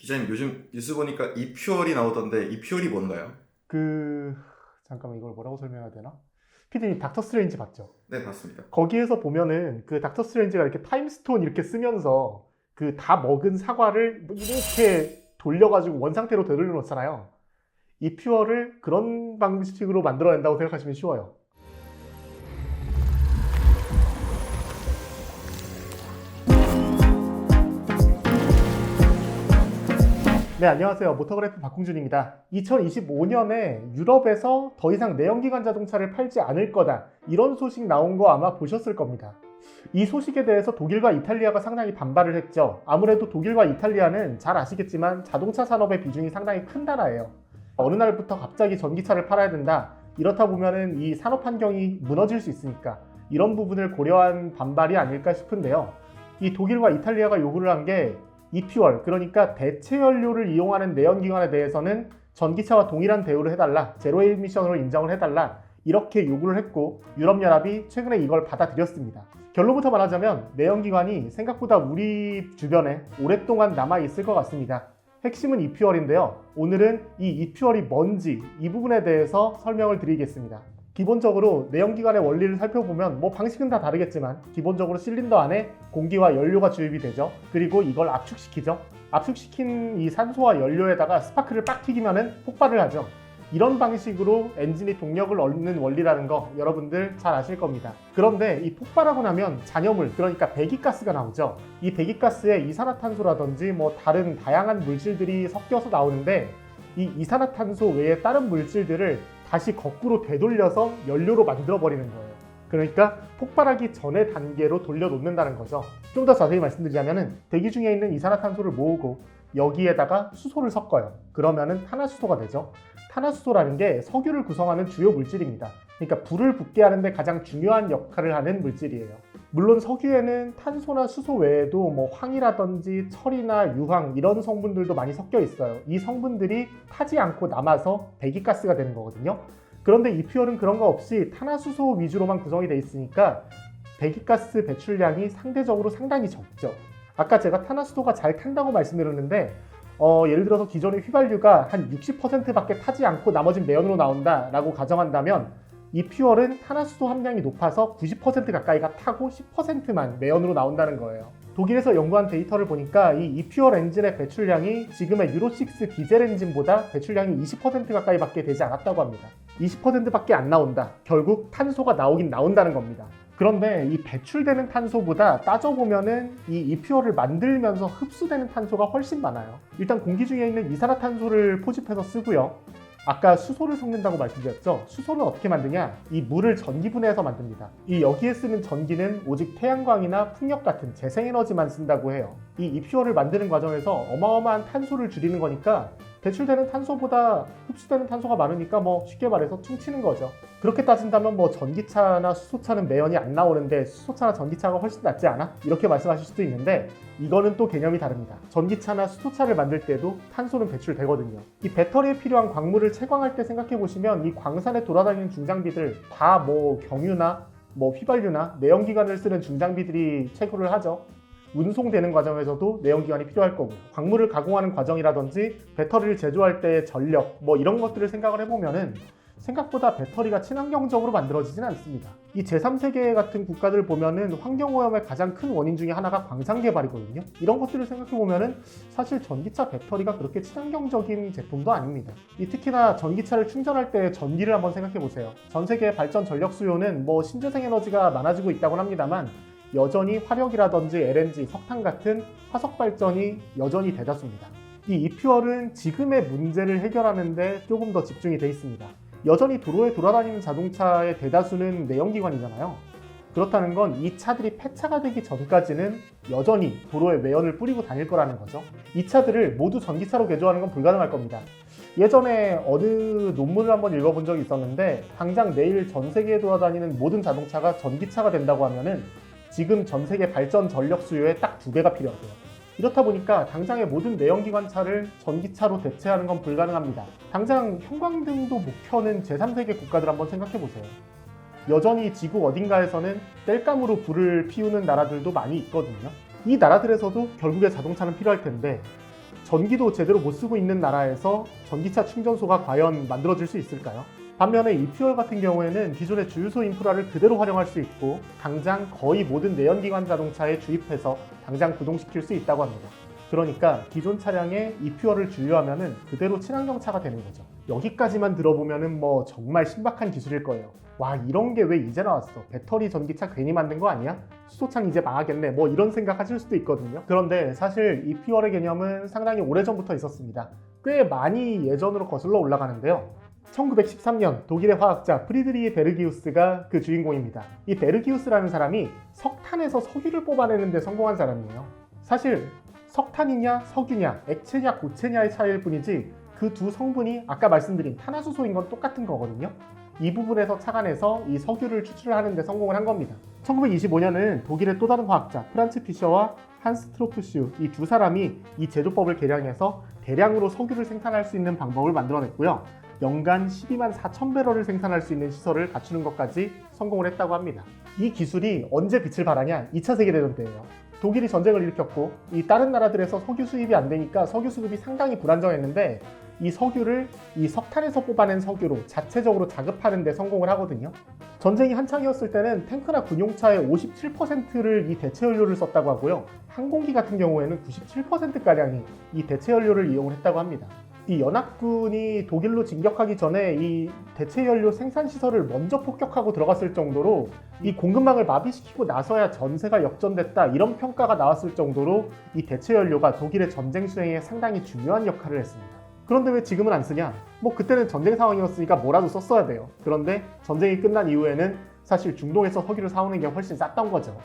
기자님 요즘 뉴스 보니까 이퓨얼이 나오던데 이퓨얼이 뭔가요? 잠깐만 이걸 뭐라고 설명해야 되나? 피디님 닥터 스트레인지 봤죠? 네, 맞습니다. 거기에서 보면은 그 닥터 스트레인지가 이렇게 타임스톤 이렇게 쓰면서 그 다 먹은 사과를 이렇게 돌려가지고 원상태로 되돌려 놓잖아요. 이 퓨어를 그런 방식으로 만들어낸다고 생각하시면 쉬워요. 네, 안녕하세요. 모터그래프 박홍준입니다. 2025년에 유럽에서 더 이상 내연기관 자동차를 팔지 않을 거다. 이런 소식 나온 거 아마 보셨을 겁니다. 이 소식에 대해서 독일과 이탈리아가 상당히 반발을 했죠. 아무래도 독일과 이탈리아는 잘 아시겠지만 자동차 산업의 비중이 상당히 큰 나라예요. 어느 날부터 갑자기 전기차를 팔아야 된다. 이렇다 보면은 이 산업 환경이 무너질 수 있으니까 이런 부분을 고려한 반발이 아닐까 싶은데요. 이 독일과 이탈리아가 요구를 한 게 이퓨얼, 그러니까 대체 연료를 이용하는 내연기관에 대해서는 전기차와 동일한 대우를 해달라, 제로 에미션으로 인정을 해달라, 이렇게 요구를 했고 유럽연합이 최근에 이걸 받아들였습니다. 결론부터 말하자면 내연기관이 생각보다 우리 주변에 오랫동안 남아있을 것 같습니다. 핵심은 이퓨얼인데요. 오늘은 이 이퓨얼이 뭔지 이 부분에 대해서 설명을 드리겠습니다. 기본적으로 내연기관의 원리를 살펴보면 방식은 다 다르겠지만 기본적으로 실린더 안에 공기와 연료가 주입이 되죠. 그리고 이걸 압축시키죠. 압축시킨 이 산소와 연료에다가 스파크를 빡 튀기면은 폭발을 하죠. 이런 방식으로 엔진이 동력을 얻는 원리라는 거 여러분들 잘 아실 겁니다. 그런데 이 폭발하고 나면 잔여물, 그러니까 배기가스가 나오죠. 이 배기가스에 이산화탄소라든지 다른 다양한 물질들이 섞여서 나오는데 이 이산화탄소 외에 다른 물질들을 다시 거꾸로 되돌려서 연료로 만들어버리는 거예요. 그러니까 폭발하기 전의 단계로 돌려놓는다는 거죠. 좀 더 자세히 말씀드리자면 대기 중에 있는 이산화탄소를 모으고 여기에다가 수소를 섞어요. 그러면은 탄화수소가 되죠. 탄화수소라는 게 석유를 구성하는 주요 물질입니다. 그러니까 불을 붙게 하는데 가장 중요한 역할을 하는 물질이에요. 물론 석유에는 탄소나 수소 외에도 황이라든지 철이나 유황 이런 성분들도 많이 섞여 있어요. 이 성분들이 타지 않고 남아서 배기가스가 되는 거거든요. 그런데 이퓨얼은 그런 거 없이 탄화수소 위주로만 구성이 돼 있으니까 배기가스 배출량이 상대적으로 상당히 적죠. 아까 제가 탄화수소가 잘 탄다고 말씀드렸는데 예를 들어서 기존의 휘발유가 한 60%밖에 타지 않고 나머진 매연으로 나온다라고 가정한다면 이 퓨얼은 탄화수소 함량이 높아서 90% 가까이가 타고 10%만 매연으로 나온다는 거예요. 독일에서 연구한 데이터를 보니까 이 이퓨얼 엔진의 배출량이 지금의 유로6 디젤 엔진보다 배출량이 20% 가까이밖에 되지 않았다고 합니다. 20%밖에 안 나온다. 결국 탄소가 나오긴 나온다는 겁니다. 그런데 이 배출되는 탄소보다 따져보면은 이 이퓨얼을 만들면서 흡수되는 탄소가 훨씬 많아요. 일단 공기 중에 있는 이산화탄소를 포집해서 쓰고요. 아까 수소를 섞는다고 말씀드렸죠. 수소는 어떻게 만드냐? 이 물을 전기분해해서 만듭니다. 이 여기에 쓰는 전기는 오직 태양광이나 풍력 같은 재생에너지만 쓴다고 해요. 이 이퓨얼을 만드는 과정에서 어마어마한 탄소를 줄이는 거니까 배출되는 탄소보다 흡수되는 탄소가 많으니까 쉽게 말해서 퉁치는 거죠. 그렇게 따진다면 전기차나 수소차는 매연이 안 나오는데 수소차나 전기차가 훨씬 낫지 않아? 이렇게 말씀하실 수도 있는데 이거는 또 개념이 다릅니다. 전기차나 수소차를 만들 때도 탄소는 배출되거든요. 이 배터리에 필요한 광물을 채광할 때 생각해 보시면 이 광산에 돌아다니는 중장비들 다 경유나 휘발유나 내연기관을 쓰는 중장비들이 채굴을 하죠. 운송되는 과정에서도 내연기관이 필요할 거고 광물을 가공하는 과정이라든지 배터리를 제조할 때의 전력 이런 것들을 생각을 해보면은 생각보다 배터리가 친환경적으로 만들어지진 않습니다. 이 제3세계 같은 국가들 보면은 환경오염의 가장 큰 원인 중에 하나가 광산 개발이거든요. 이런 것들을 생각해보면은 사실 전기차 배터리가 그렇게 친환경적인 제품도 아닙니다. 특히나 전기차를 충전할 때 전기를 한번 생각해보세요. 전 세계 발전 전력 수요는 신재생 에너지가 많아지고 있다고 합니다만 여전히 화력이라든지 LNG, 석탄 같은 화석 발전이 여전히 대다수입니다. 이 이퓨얼은 지금의 문제를 해결하는 데 조금 더 집중이 돼 있습니다. 여전히 도로에 돌아다니는 자동차의 대다수는 내연기관이잖아요. 그렇다는 건 이 차들이 폐차가 되기 전까지는 여전히 도로에 매연을 뿌리고 다닐 거라는 거죠. 이 차들을 모두 전기차로 개조하는 건 불가능할 겁니다. 예전에 어느 논문을 한번 읽어본 적이 있었는데 당장 내일 전 세계에 돌아다니는 모든 자동차가 전기차가 된다고 하면은 지금 전 세계 발전 전력 수요의 딱 2배가 필요하고요. 이렇다 보니까 당장의 모든 내연기관차를 전기차로 대체하는 건 불가능합니다. 당장 형광등도 못 켜는 제3세계 국가들 한번 생각해보세요. 여전히 지구 어딘가에서는 땔감으로 불을 피우는 나라들도 많이 있거든요. 이 나라들에서도 결국에 자동차는 필요할 텐데 전기도 제대로 못 쓰고 있는 나라에서 전기차 충전소가 과연 만들어질 수 있을까요? 반면에 이퓨얼 같은 경우에는 기존의 주유소 인프라를 그대로 활용할 수 있고 당장 거의 모든 내연기관 자동차에 주입해서 당장 구동시킬 수 있다고 합니다. 그러니까 기존 차량에 이퓨얼을 주유하면은 그대로 친환경차가 되는 거죠. 여기까지만 들어보면은 뭐 정말 신박한 기술일 거예요. 와, 이런 게 왜 이제 나왔어? 배터리 전기차 괜히 만든 거 아니야? 수소창 이제 망하겠네. 뭐 이런 생각 하실 수도 있거든요. 그런데 사실 이퓨얼의 개념은 상당히 오래전부터 있었습니다. 꽤 많이 예전으로 거슬러 올라가는데요. 1913년 독일의 화학자 프리드리히 베르기우스가 그 주인공입니다. 이 베르기우스라는 사람이 석탄에서 석유를 뽑아내는 데 성공한 사람이에요. 사실 석탄이냐 석유냐 액체냐 고체냐의 차이일 뿐이지 그 두 성분이 아까 말씀드린 탄화수소인 건 똑같은 거거든요. 이 부분에서 착안해서 이 석유를 추출을 하는 데 성공을 한 겁니다. 1925년은 독일의 또 다른 화학자 프란츠 피셔와 한스 트로프슈 이 두 사람이 이 제조법을 개량해서 대량으로 석유를 생산할 수 있는 방법을 만들어냈고요. 연간 12만 4천 배럴을 생산할 수 있는 시설을 갖추는 것까지 성공을 했다고 합니다. 이 기술이 언제 빛을 발하냐? 2차 세계대전 때예요. 독일이 전쟁을 일으켰고 이 다른 나라들에서 석유 수입이 안 되니까 석유 수급이 상당히 불안정했는데 이 석유를 이 석탄에서 뽑아낸 석유로 자체적으로 자급하는 데 성공을 하거든요. 전쟁이 한창이었을 때는 탱크나 군용차의 57%를 이 대체 연료를 썼다고 하고요. 항공기 같은 경우에는 97%가량이 이 대체 연료를 이용을 했다고 합니다. 이 연합군이 독일로 진격하기 전에 이 대체 연료 생산 시설을 먼저 폭격하고 들어갔을 정도로 이 공급망을 마비시키고 나서야 전세가 역전됐다 이런 평가가 나왔을 정도로 이 대체 연료가 독일의 전쟁 수행에 상당히 중요한 역할을 했습니다. 그런데 왜 지금은 안 쓰냐? 뭐 그때는 전쟁 상황이었으니까 뭐라도 썼어야 돼요. 그런데 전쟁이 끝난 이후에는 사실 중동에서 석유를 사오는 게 훨씬 쌌던 거죠.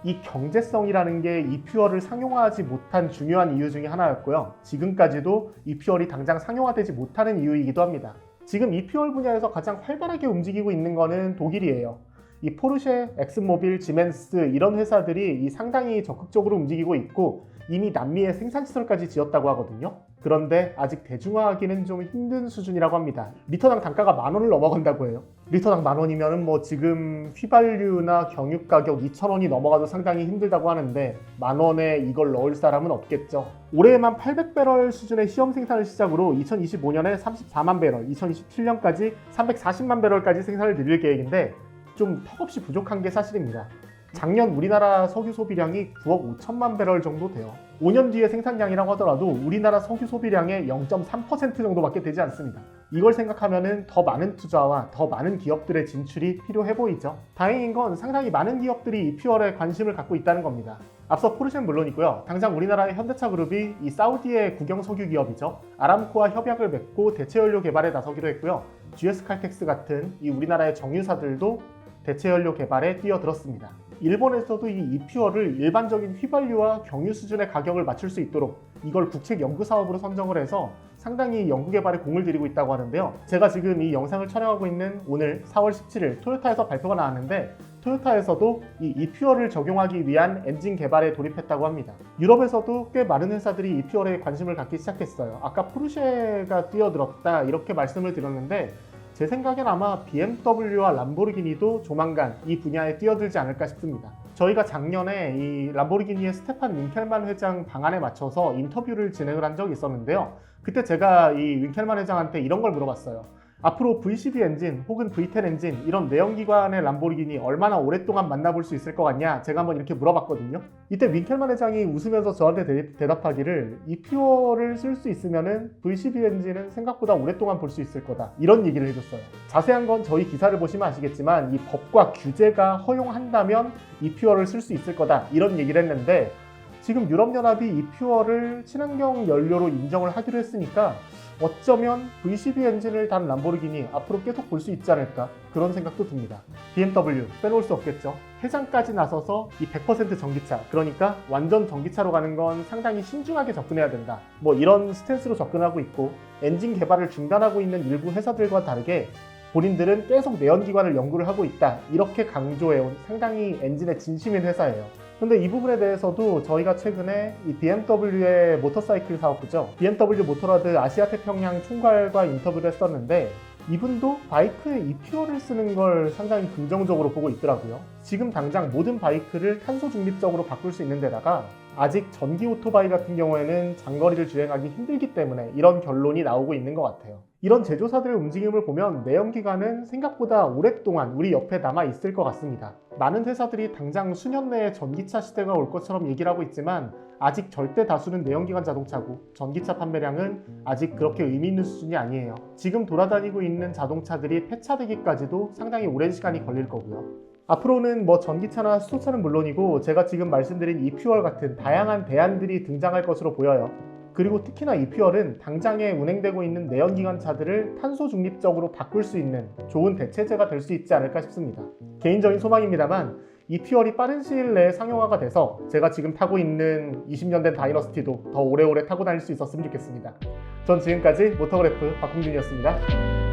이 경제성이라는 게 이퓨얼을 상용화하지 못한 중요한 이유 중에 하나였고요. 지금까지도 이퓨얼이 당장 상용화되지 못하는 이유이기도 합니다. 지금 이퓨얼 분야에서 가장 활발하게 움직이고 있는 거는 독일이에요. 이 포르쉐, 엑슨모빌, 지멘스 이런 회사들이 이 상당히 적극적으로 움직이고 있고 이미 남미에 생산시설까지 지었다고 하거든요. 그런데 아직 대중화하기는 좀 힘든 수준이라고 합니다. 리터당 단가가 10,000원을 넘어간다고 해요. 리터당 10,000원이면 뭐 지금 휘발유나 경유 가격 2,000원이 넘어가도 상당히 힘들다고 하는데 10,000원에 이걸 넣을 사람은 없겠죠. 올해에만 800배럴 수준의 시험 생산을 시작으로 2025년에 34만 배럴, 2027년까지 340만 배럴까지 생산을 늘릴 계획인데 좀 턱없이 부족한 게 사실입니다. 작년 우리나라 석유 소비량이 9억 5천만 배럴 정도 돼요. 5년 뒤에 생산량이라고 하더라도 우리나라 석유 소비량의 0.3% 정도밖에 되지 않습니다. 이걸 생각하면 더 많은 투자와 더 많은 기업들의 진출이 필요해 보이죠. 다행인 건 상당히 많은 기업들이 이퓨얼에 관심을 갖고 있다는 겁니다. 앞서 포르쉐는 물론이고요. 당장 우리나라의 현대차 그룹이 이 사우디의 국영 석유 기업이죠. 아람코와 협약을 맺고 대체 연료 개발에 나서기로 했고요. GS 칼텍스 같은 이 우리나라의 정유사들도 대체 연료 개발에 뛰어들었습니다. 일본에서도 이 이퓨얼을 일반적인 휘발유와 경유 수준의 가격을 맞출 수 있도록 이걸 국책 연구 사업으로 선정을 해서 상당히 연구 개발에 공을 들이고 있다고 하는데요. 제가 지금 이 영상을 촬영하고 있는 오늘 4월 17일 토요타에서 발표가 나왔는데 토요타에서도 이 이퓨얼을 적용하기 위한 엔진 개발에 돌입했다고 합니다. 유럽에서도 꽤 많은 회사들이 이퓨얼에 관심을 갖기 시작했어요. 아까 포르쉐가 뛰어들었다 이렇게 말씀을 드렸는데 제 생각엔 아마 BMW와 람보르기니도 조만간 이 분야에 뛰어들지 않을까 싶습니다. 저희가 작년에 이 람보르기니의 스테판 윙켈만 회장 방안에 맞춰서 인터뷰를 진행을 한 적이 있었는데요. 그때 제가 이 윙켈만 회장한테 이런 걸 물어봤어요. 앞으로 V12 엔진 혹은 V10 엔진 이런 내연기관의 람보르기니 얼마나 오랫동안 만나볼 수 있을 것 같냐 제가 한번 이렇게 물어봤거든요. 이때 윙켈만 회장이 웃으면서 저한테 대답하기를 이퓨얼을 쓸 수 있으면은 V12 엔진은 생각보다 오랫동안 볼 수 있을 거다 이런 얘기를 해줬어요. 자세한 건 저희 기사를 보시면 아시겠지만 이 법과 규제가 허용한다면 이퓨얼을 쓸 수 있을 거다 이런 얘기를 했는데 지금 유럽연합이 이퓨얼을 친환경 연료로 인정을 하기로 했으니까 어쩌면 V12 엔진을 단 람보르기니 앞으로 계속 볼 수 있지 않을까 그런 생각도 듭니다. BMW 빼놓을 수 없겠죠. 회장까지 나서서 이 100% 전기차 그러니까 완전 전기차로 가는 건 상당히 신중하게 접근해야 된다. 뭐 이런 스탠스로 접근하고 있고 엔진 개발을 중단하고 있는 일부 회사들과 다르게 본인들은 계속 내연기관을 연구를 하고 있다. 이렇게 강조해온 상당히 엔진에 진심인 회사예요. 근데 이 부분에 대해서도 저희가 최근에 이 BMW의 모터사이클 사업부죠. BMW 모토라드 아시아태평양 총괄과 인터뷰를 했었는데 이분도 바이크에 이퓨얼을 쓰는 걸 상당히 긍정적으로 보고 있더라고요. 지금 당장 모든 바이크를 탄소 중립적으로 바꿀 수 있는 데다가 아직 전기 오토바이 같은 경우에는 장거리를 주행하기 힘들기 때문에 이런 결론이 나오고 있는 것 같아요. 이런 제조사들의 움직임을 보면 내연기관은 생각보다 오랫동안 우리 옆에 남아 있을 것 같습니다. 많은 회사들이 당장 수년 내에 전기차 시대가 올 것처럼 얘기를 하고 있지만 아직 절대 다수는 내연기관 자동차고 전기차 판매량은 아직 그렇게 의미 있는 수준이 아니에요. 지금 돌아다니고 있는 자동차들이 폐차되기까지도 상당히 오랜 시간이 걸릴 거고요. 앞으로는 뭐 전기차나 수소차는 물론이고 제가 지금 말씀드린 이퓨얼 같은 다양한 대안들이 등장할 것으로 보여요. 그리고 특히나 이퓨얼은 당장에 운행되고 있는 내연기관 차들을 탄소 중립적으로 바꿀 수 있는 좋은 대체제가 될 수 있지 않을까 싶습니다. 개인적인 소망입니다만 이퓨얼이 빠른 시일 내에 상용화가 돼서 제가 지금 타고 있는 20년 된 다이너스티도 더 오래오래 타고 다닐 수 있었으면 좋겠습니다. 전 지금까지 모터그래프 박홍준이었습니다.